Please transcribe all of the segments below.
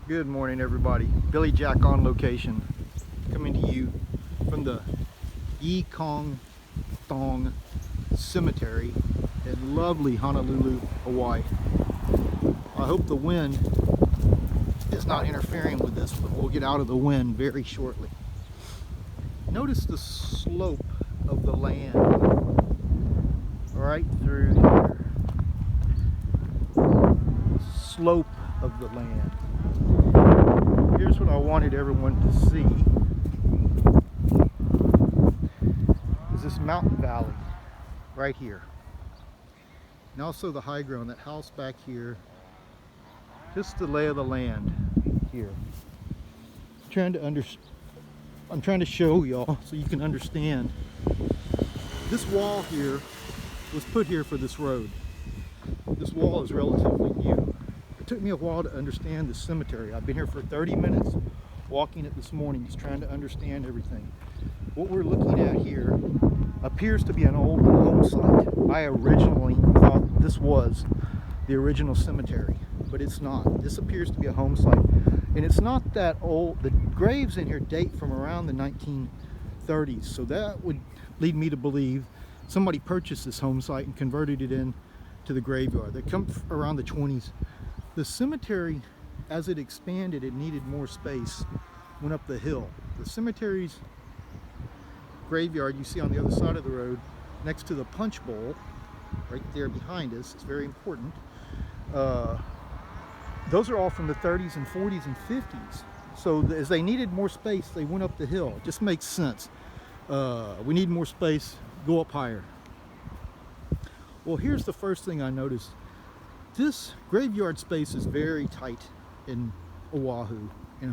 Good morning, everybody. Billyjack on location, coming to you from the Yi Kong Thong Cemetery in lovely Honolulu, Hawaii. I hope the wind is not interfering with this, but we'll get out of the wind very shortly. Notice the slope of the land right through here. Slope of the land. Here's what I wanted everyone to see, is this mountain valley right here. And also the high ground, that house back here, just the lay of the land here. I'm trying to show y'all so you can understand. This wall here was put here for this road. This wall is relatively new. It took me a while to understand the cemetery. I've been here for 30 minutes walking it this morning, just trying to understand everything. What we're looking at here appears to be an old home site. I originally thought this was the original cemetery, but it's not. This appears to be a home site, and it's not that old. The graves in here date from around the 1930s, so that would lead me to believe somebody purchased this home site and converted it into the graveyard. They come around the 20s. The cemetery, as it expanded, it needed more space, went up the hill. The cemetery's graveyard you see on the other side of the road next to the punch bowl right there behind us, it's very important. Those are all from the 30s and 40s and 50s. So as they needed more space, they went up the hill. It just makes sense. We need more space, go up higher. Well, here's the first thing I noticed. This graveyard space is very tight in Oahu, in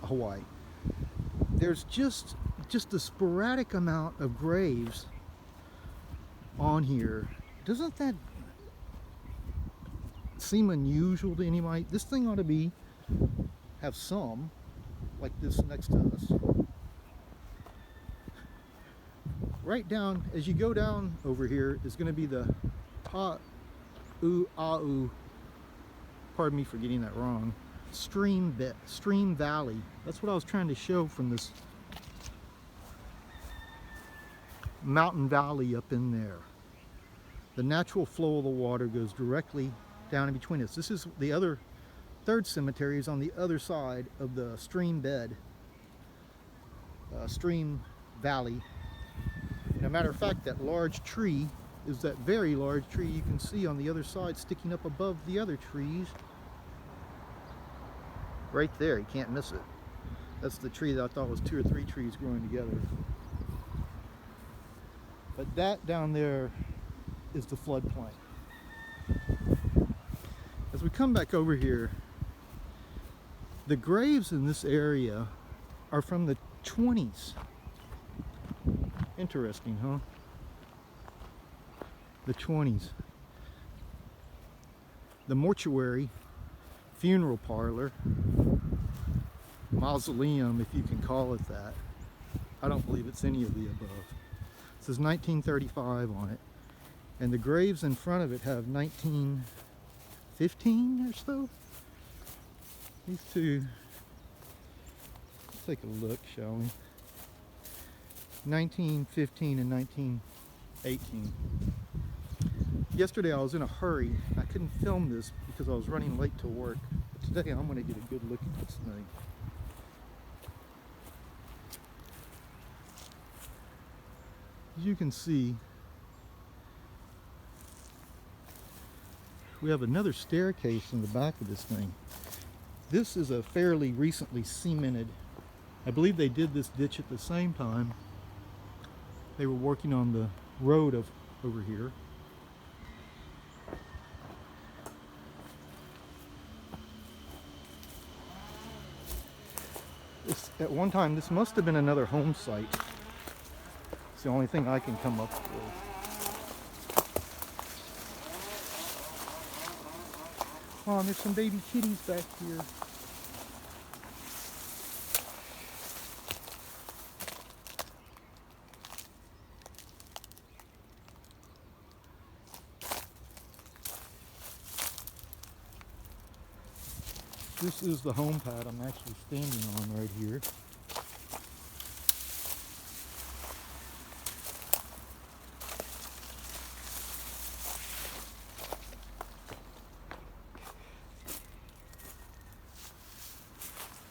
Hawaii. There's just a sporadic amount of graves on here. Doesn't that seem unusual to anybody? This thing ought to have some, like this next to us. Right down, as you go down over here, is going to be the Pa'u'au, pardon me for getting that wrong, stream valley. That's what I was trying to show from this mountain valley up in there. The natural flow of the water goes directly down in between us. This is the other third cemetery, is on the other side of the stream bed, stream valley. And a matter of fact, that large tree is that very large tree you can see on the other side sticking up above the other trees. Right there, you can't miss it. That's the tree that I thought was 2 or 3 trees growing together. But that down there is the floodplain. As we come back over here, the graves in this area are from the 20s. Interesting, huh? The 20s. The mortuary, funeral parlor, mausoleum, if you can call it that. I don't believe it's any of the above. It says 1935 on it. And the graves in front of it have 1915 or so. These two, let's take a look, shall we? 1915 and 1918. Yesterday I was in a hurry. I couldn't film this because I was running late to work. But today I'm going to get a good look at this thing. As you can see, we have another staircase in the back of this thing. This is a fairly recently cemented, I believe they did this ditch at the same time they were working on the road over here. At one time, this must have been another home site. It's the only thing I can come up with. Oh, and there's some baby kitties back here. This is the home pad I'm actually standing on right here.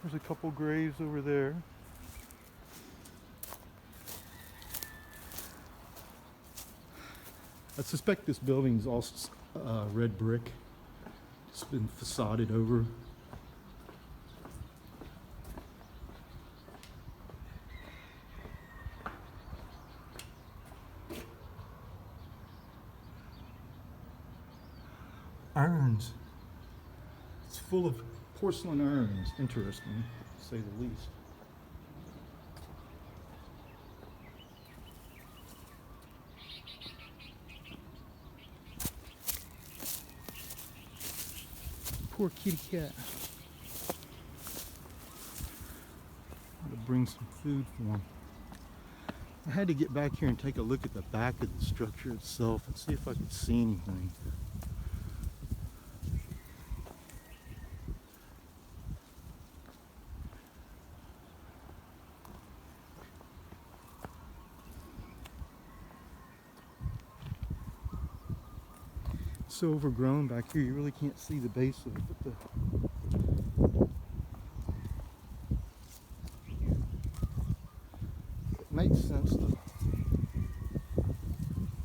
There's a couple graves over there. I suspect this building is all red brick. It's been facaded over. Urns. It's full of porcelain urns. Interesting, to say the least. Poor kitty cat. Gotta bring some food for him. I had to get back here and take a look at the back of the structure itself and see if I could see anything. So overgrown back here, you really can't see the base of it. But it makes sense that the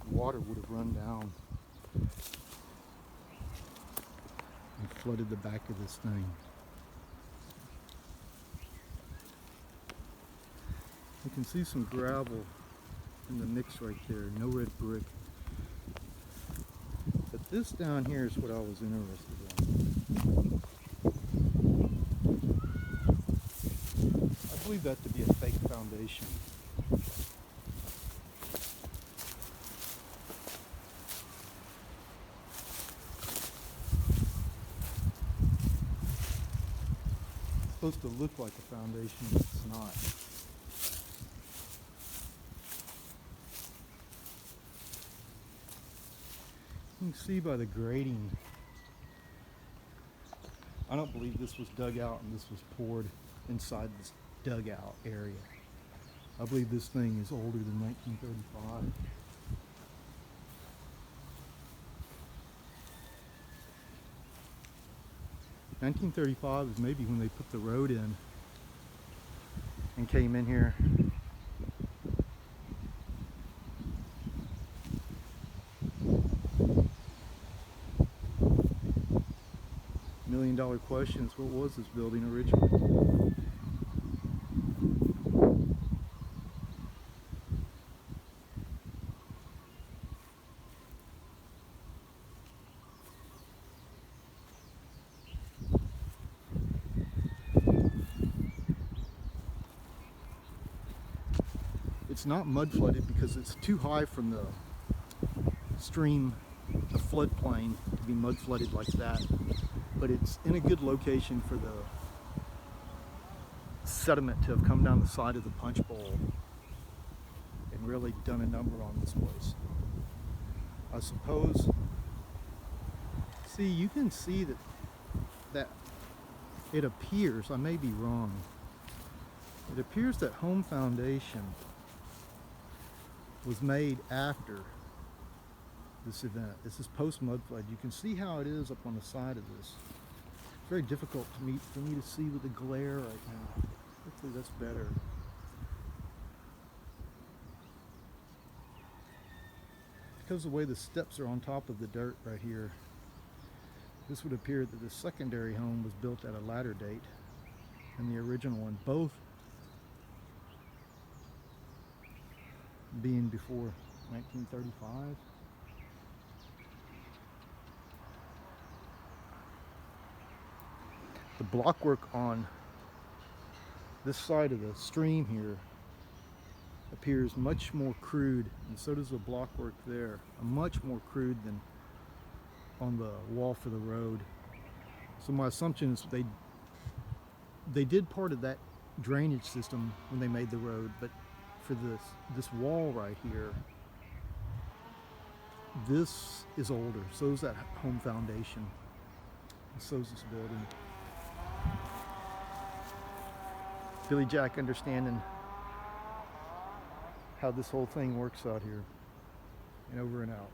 water would have run down and flooded the back of this thing. You can see some gravel in the mix right there, no red brick. But this down here is what I was interested in. I believe that to be a fake foundation. It's supposed to look like a foundation, but it's not. You can see by the grading, I don't believe this was dug out and this was poured inside this dugout area. I believe this thing is older than 1935. (1935) is maybe when they put the road in and came in here. $1,000,000 questions. What was this building originally? It's not mud flooded because it's too high from the stream, the floodplain, to be mud flooded like that. But it's in a good location for the sediment to have come down the side of the punch bowl and really done a number on this place. I suppose, see, you can see that it appears, I may be wrong, it appears that home foundation was made after this event. This is post mud flood. You can see how it is up on the side of this. It's very difficult for me to see with the glare right now. Hopefully that's better. Because of the way the steps are on top of the dirt right here, this would appear that the secondary home was built at a later date than the original one, both being before 1935. The blockwork on this side of the stream here appears much more crude, and so does the blockwork there. Much more crude than on the wall for the road. So my assumption is they did part of that drainage system when they made the road, but for this wall right here, this is older. So is that home foundation, and so is this building. Billy Jack understanding how this whole thing works out here, and over and out.